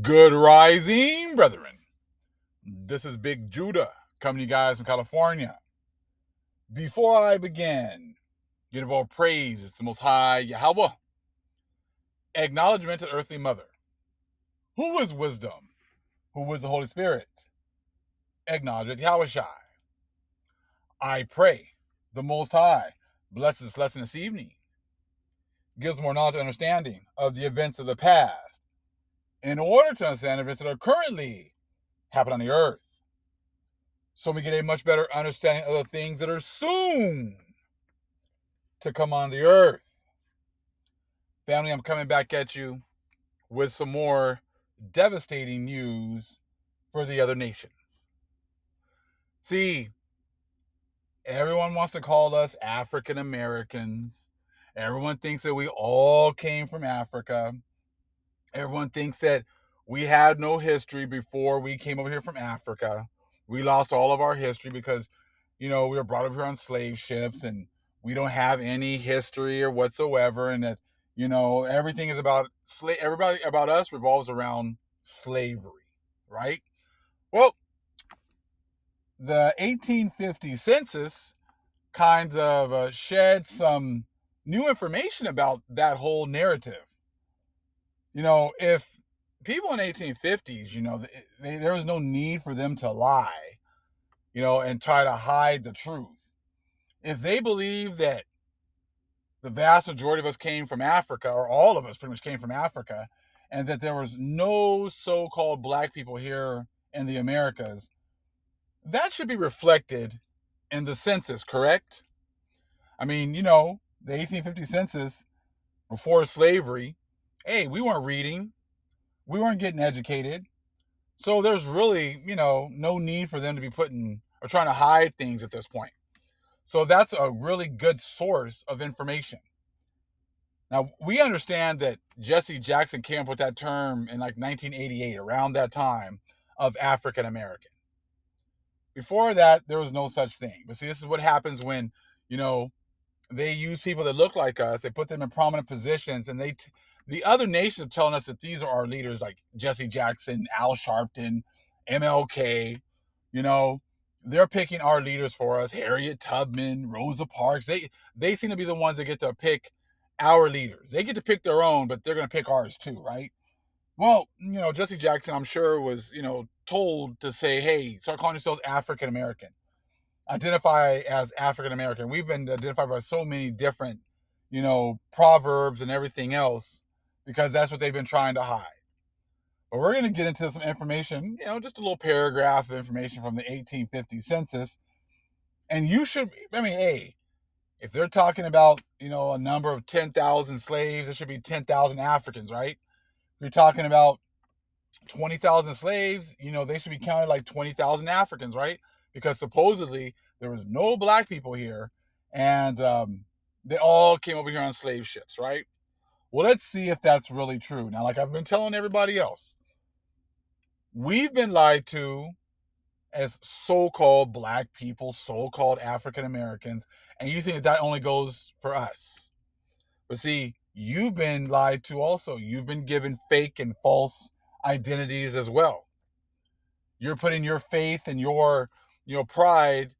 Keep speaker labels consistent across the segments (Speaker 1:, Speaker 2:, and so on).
Speaker 1: Good rising, brethren. This is Big Judah coming to you guys from California. Before I begin, give all praise to the Most High Yahweh. Acknowledgement to Earthly Mother. Who is wisdom? Who is the Holy Spirit? Acknowledgement to Yahweh Shai. I pray the Most High bless this lesson this evening. Gives more knowledge and understanding of the events of the past in order to understand events that are currently happening on the earth. So we get a much better understanding of the things that are soon to come on the earth. Family, I'm coming back at you with some more devastating news for the other nations. See, everyone wants to call us African Americans. Everyone thinks that we all came from Africa. Everyone thinks that we had no history before we came over here from Africa. We lost all of our history because, we were brought over here on slave ships and we don't have any history or whatsoever. And that, everything is about everybody about us revolves around slavery, right? Well, the 1850 census kind of shed some new information about that whole narrative. If people in 1850s, there was no need for them to lie, and try to hide the truth. If they believe that the vast majority of us came from Africa, or all of us pretty much came from Africa, and that there was no so-called black people here in the Americas, that should be reflected in the census, correct? I mean, the 1850 census before slavery, hey, we weren't reading, we weren't getting educated. So there's really, no need for them to be putting or trying to hide things at this point. So that's a really good source of information. Now, we understand that Jesse Jackson came up with that term in like 1988, around that time, of African American. Before that, there was no such thing. But see, this is what happens when, they use people that look like us, they put them in prominent positions, and the other nations are telling us that these are our leaders, like Jesse Jackson, Al Sharpton, MLK. They're picking our leaders for us. Harriet Tubman, Rosa Parks. They seem to be the ones that get to pick our leaders. They get to pick their own, but they're going to pick ours too, right? Well, Jesse Jackson, I'm sure, was, told to say, hey, start calling yourselves African American. Identify as African American. We've been identified by so many different, proverbs and everything else because that's what they've been trying to hide. But we're going to get into some information, just a little paragraph of information from the 1850 census. And hey, if they're talking about, a number of 10,000 slaves, it should be 10,000 Africans, right? If you're talking about 20,000 slaves, they should be counted like 20,000 Africans, right? Because supposedly there was no black people here and they all came over here on slave ships, right? Well, let's see if that's really true. Now, like I've been telling everybody else, we've been lied to as so-called black people, so-called African Americans, and you think that only goes for us. But see, you've been lied to also. You've been given fake and false identities as well. You're putting your faith and your, pride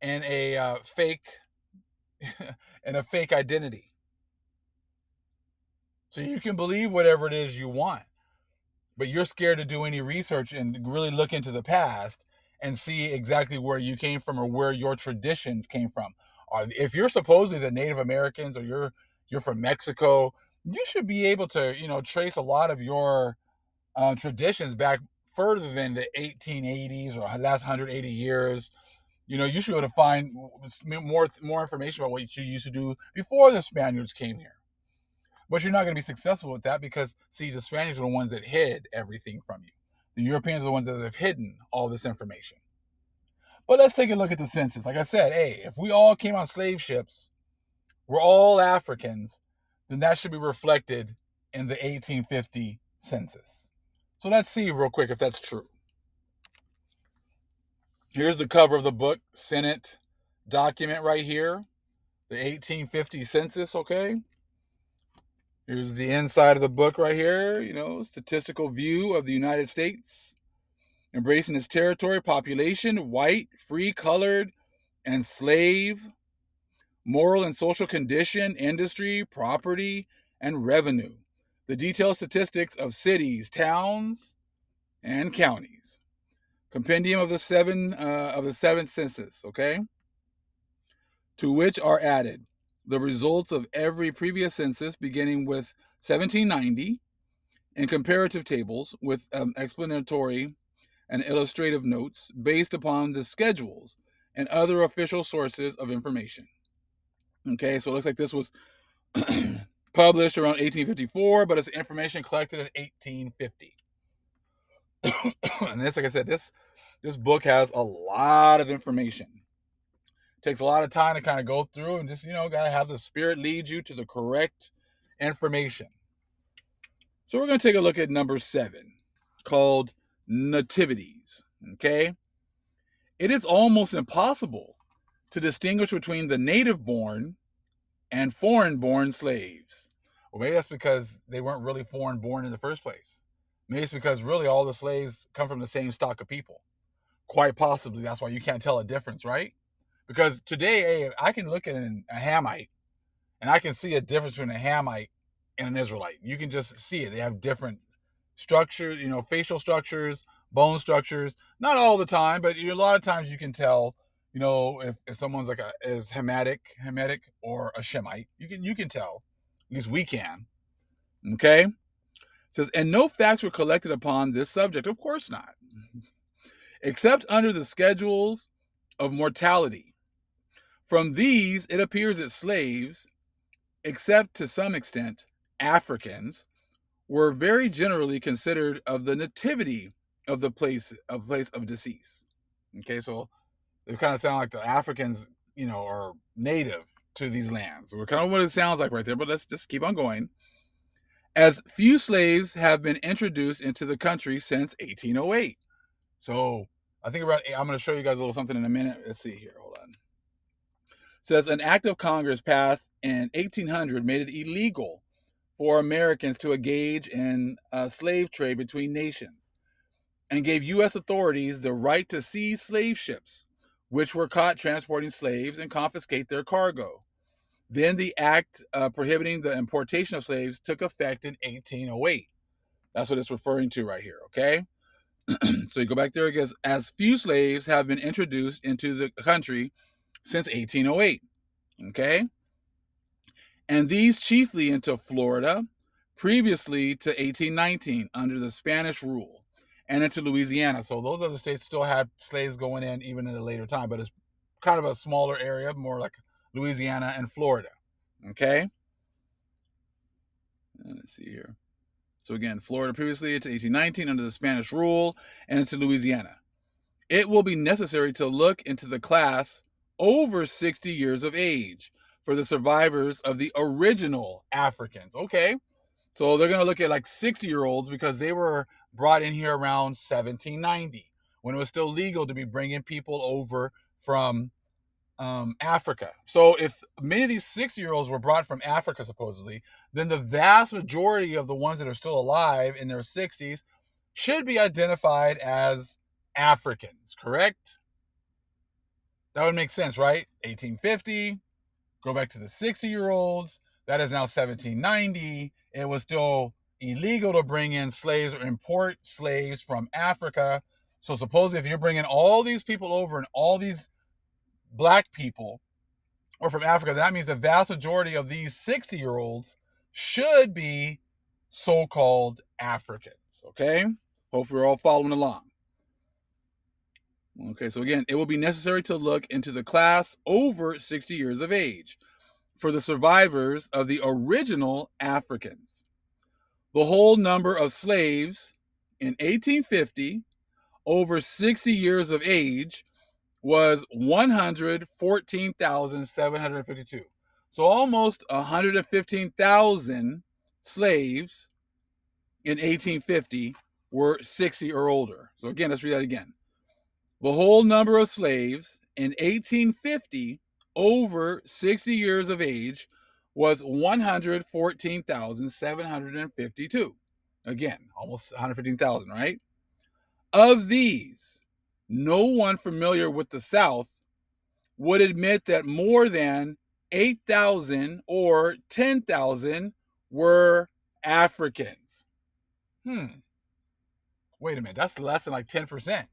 Speaker 1: in a fake, in a fake identity. So you can believe whatever it is you want, but you're scared to do any research and really look into the past and see exactly where you came from or where your traditions came from. Or if you're supposedly the Native Americans or you're from Mexico, you should be able to, trace a lot of your traditions back further than the 1880s or last 180 years. You should be able to find more information about what you used to do before the Spaniards came here. But you're not going to be successful with that because, see, the Spaniards are the ones that hid everything from you. The Europeans are the ones that have hidden all this information. But let's take a look at the census. Like I said, hey, if we all came on slave ships, we're all Africans, then that should be reflected in the 1850 census. So let's see real quick if that's true. Here's the cover of the book, Senate document right here, the 1850 census, okay? Here's the inside of the book right here. Statistical view of the United States, embracing its territory, population, white, free, colored, and slave, moral and social condition, industry, property, and revenue. The detailed statistics of cities, towns, and counties. Compendium of the seventh census. Okay, to which are added the results of every previous census, beginning with 1790, and comparative tables with explanatory and illustrative notes based upon the schedules and other official sources of information. Okay, so it looks like this was published around 1854, but it's information collected in 1850. And this, like I said, this book has a lot of information. It takes a lot of time to kind of go through and just, gotta have the spirit lead you to the correct information. So we're going to take a look at number 7, called nativities. Okay, it is almost impossible to distinguish between the native born and foreign born slaves. Well, maybe that's because they weren't really foreign born in the first place. Maybe it's because really all the slaves come from the same stock of people. Quite possibly that's why you can't tell a difference, right? Because today, hey, I can look at a Hamite and I can see a difference between a Hamite and an Israelite. You can just see it. They have different structures, facial structures, bone structures. Not all the time, but a lot of times you can tell, if someone's like is Hamitic or a Shemite. You can tell. At least we can. Okay. It says, and no facts were collected upon this subject. Of course not. Except under the schedules of mortality. From these, it appears that slaves, except to some extent Africans, were very generally considered of the nativity of the place of decease. Okay, so they kind of sound like the Africans, are native to these lands. We're kind of what it sounds like right there, but let's just keep on going. As few slaves have been introduced into the country since 1808. So I think I'm going to show you guys a little something in a minute. Let's see here. Hold on. It says an act of Congress passed in 1800 made it illegal for Americans to engage in slave trade between nations and gave U.S. authorities the right to seize slave ships, which were caught transporting slaves, and confiscate their cargo. Then the act prohibiting the importation of slaves took effect in 1808. That's what it's referring to right here, okay? So you go back there, it goes, as few slaves have been introduced into the country since 1808, okay? And these chiefly into Florida, previously to 1819 under the Spanish rule, and into Louisiana. So those other states still had slaves going in even in a later time, but it's kind of a smaller area, more like Louisiana and Florida. Okay? Let's see here. So again, Florida previously to 1819 under the Spanish rule, and into Louisiana. It will be necessary to look into the class over 60 years of age for the survivors of the original Africans. Okay, so they're going to look at like 60-year-olds because they were brought in here around 1790 when it was still legal to be bringing people over from Africa. So if many of these 60-year-olds were brought from Africa, supposedly, then the vast majority of the ones that are still alive in their 60s should be identified as Africans, correct? That would make sense, right? 1850, go back to the 60-year-olds. That is now 1790. It was still illegal to bring in slaves or import slaves from Africa. So supposedly if you're bringing all these people over and all these black people or from Africa, that means the vast majority of these 60-year-olds should be so-called Africans, okay? Hopefully we're all following along. Okay, so again, it will be necessary to look into the class over 60 years of age for the survivors of the original Africans. The whole number of slaves in 1850 over 60 years of age was 114,752. So almost 115,000 slaves in 1850 were 60 or older. So again, let's read that again. The whole number of slaves in 1850 over 60 years of age was 114,752. Again, almost 115,000, right? Of these, no one familiar with the South would admit that more than 8,000 or 10,000 were Africans. Wait a minute, that's less than like 10%,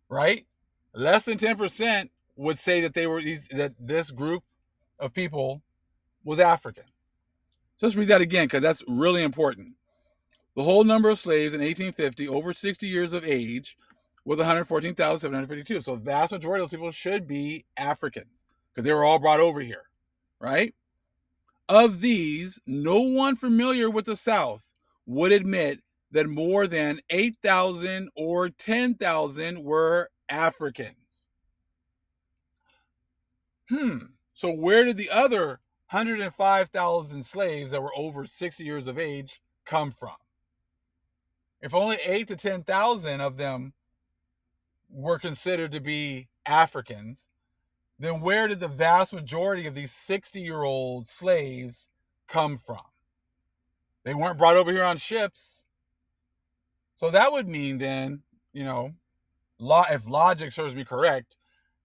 Speaker 1: right? Less than 10% would say that this group of people was African. So let's read that again because that's really important. The whole number of slaves in 1850 over 60 years of age was 114,752. So the vast majority of those people should be Africans because they were all brought over here, right? Of these, no one familiar with the South would admit that more than 8,000 or 10,000 were Africans. So where did the other 105,000 slaves that were over 60 years of age come from? If only 8 to 10,000 of them were considered to be Africans, then where did the vast majority of these 60-year-old slaves come from? They weren't brought over here on ships. So that would mean then, if logic serves me correct,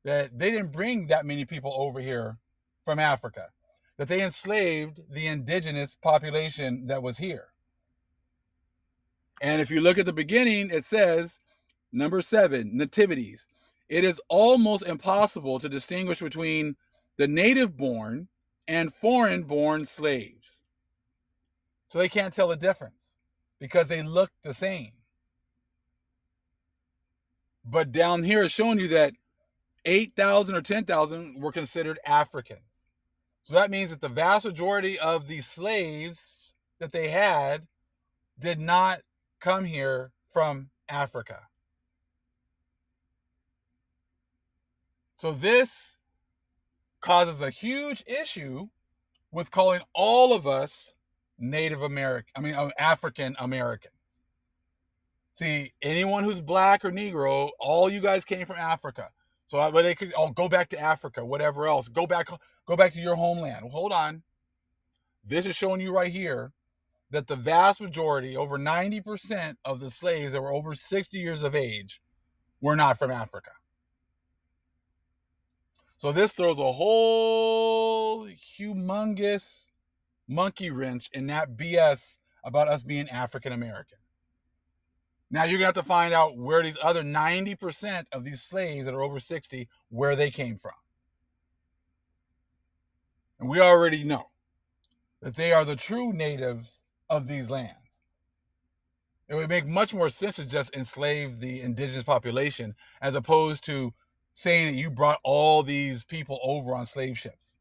Speaker 1: that they didn't bring that many people over here from Africa, that they enslaved the indigenous population that was here. And if you look at the beginning, it says, number 7, nativities. It is almost impossible to distinguish between the native-born and foreign-born slaves. So they can't tell the difference because they look the same. But down here is showing you that 8,000 or 10,000 were considered Africans. So that means that the vast majority of the slaves that they had did not come here from Africa. So this causes a huge issue with calling all of us African Americans. See, anyone who's black or Negro, all you guys came from Africa. So they could go back to Africa, whatever else. Go back to your homeland. Well, hold on. This is showing you right here that the vast majority, over 90% of the slaves that were over 60 years of age, were not from Africa. So this throws a whole humongous monkey wrench in that BS about us being African American. Now you're going to have to find out where these other 90% of these slaves that are over 60, where they came from. And we already know that they are the true natives of these lands. It would make much more sense to just enslave the indigenous population as opposed to saying that you brought all these people over on slave ships.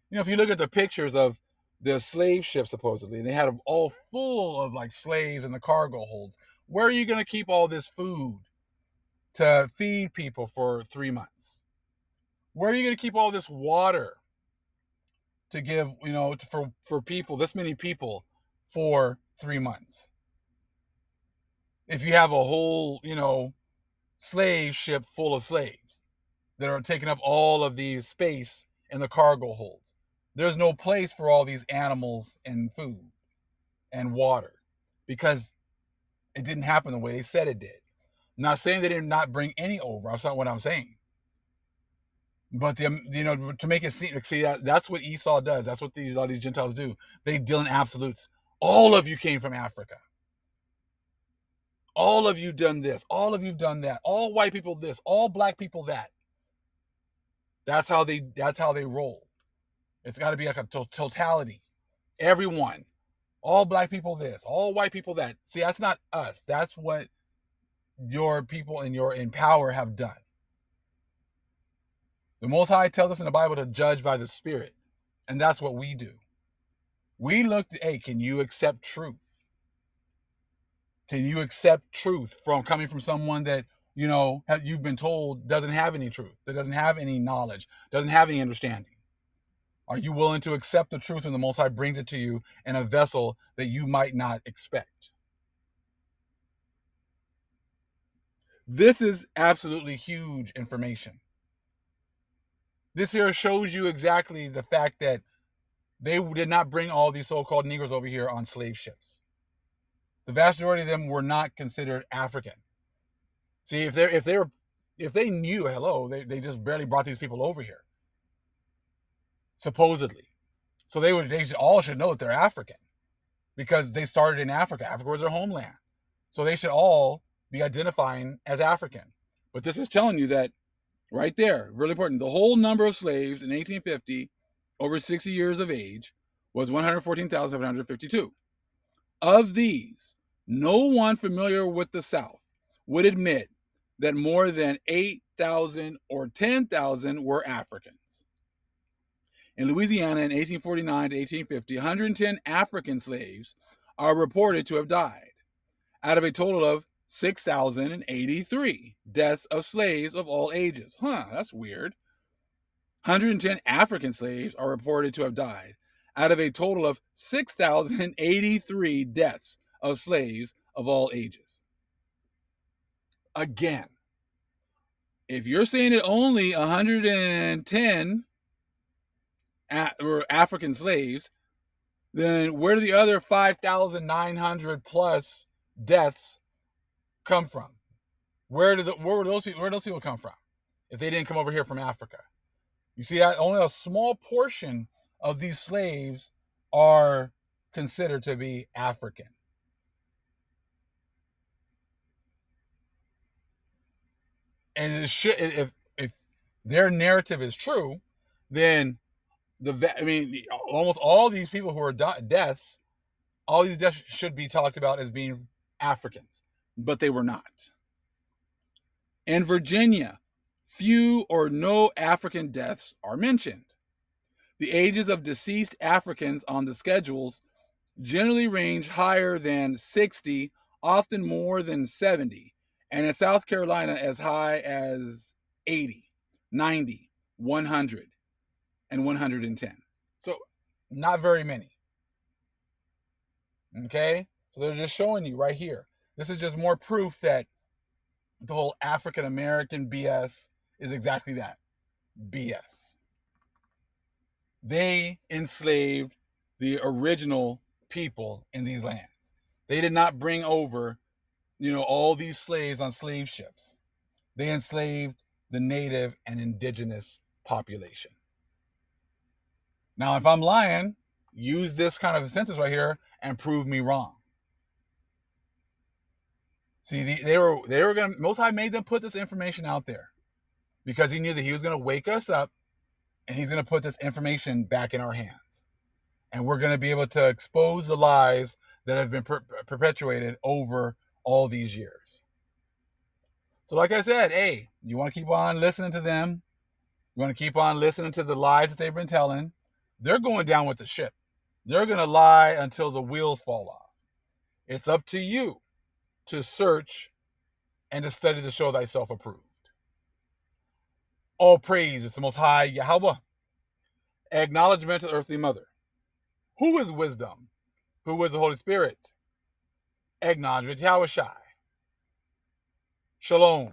Speaker 1: If you look at the pictures of the slave ships, supposedly, they had them all full of like slaves in the cargo holds. Where are you going to keep all this food to feed people for 3 months? Where are you going to keep all this water to give, for people, this many people, for 3 months? If you have a whole, slave ship full of slaves that are taking up all of the space in the cargo holds, there's no place for all these animals and food and water because it didn't happen the way they said it did. I'm not saying they did not bring any over. That's not what I'm saying. But to make it seem, see, that's what Esau does. That's what all these Gentiles do. They deal in absolutes. All of you came from Africa. All of you done this. All of you done that. All white people this. All black people that. That's how they roll. It's got to be like a totality. Everyone. All black people this. All white people that. See, that's not us. That's what your people in power have done. The Most High tells us in the Bible to judge by the Spirit. And that's what we do. We looked at, hey, can you accept truth? Can you accept truth from coming from someone that, you've been told doesn't have any truth, that doesn't have any knowledge, doesn't have any understanding? Are you willing to accept the truth when the Most High brings it to you in a vessel that you might not expect? This is absolutely huge information. This here shows you exactly the fact that they did not bring all these so-called Negroes over here on slave ships. The vast majority of them were not considered African. See, if they knew, hello, they just barely brought these people over here, supposedly. So they all should know that they're African because they started in Africa. Africa was their homeland. So they should all be identifying as African. But this is telling you that right there, really important. The whole number of slaves in 1850 over 60 years of age was 114,752. Of these, no one familiar with the South would admit that more than 8,000 or 10,000 were Africans. In Louisiana in 1849 to 1850, 110 African slaves are reported to have died, out of a total of 6,083 deaths of slaves of all ages. That's weird. 110 African slaves are reported to have died, out of a total of 6,083 deaths of slaves of all ages. Again, if you're saying that only 110 were African slaves, then where do the other 5,900 plus deaths come from? Where were those people come from if they didn't come over here from Africa? You see, only a small portion of these slaves are considered to be African. And if their narrative is true, then almost all these people who are deaths, all these deaths should be talked about as being Africans, but they were not. In Virginia, few or no African deaths are mentioned. The ages of deceased Africans on the schedules generally range higher than 60, often more than 70, and in South Carolina as high as 80, 90, 100, and 110. So not very many. Okay? So they're just showing you right here. This is just more proof that the whole African American BS is exactly that. BS. They enslaved the original people in these lands. They did not bring over, all these slaves on slave ships. They enslaved the native and indigenous population. Now, if I'm lying, use this kind of a census right here and prove me wrong. See, they were going to, Most High made them put this information out there because he knew that he was going to wake us up and he's going to put this information back in our hands. And we're going to be able to expose the lies that have been perpetuated over all these years. So like I said, hey, you want to keep on listening to them. You want to keep on listening to the lies that they've been telling. They're going down with the ship. They're going to lie until the wheels fall off. It's up to you to search and to study to show thyself approved. All praise is the Most High Yahweh. Acknowledgement of the earthly mother. Who is wisdom? Who is the Holy Spirit? Acknowledgement Yahweh Shai. Shalom.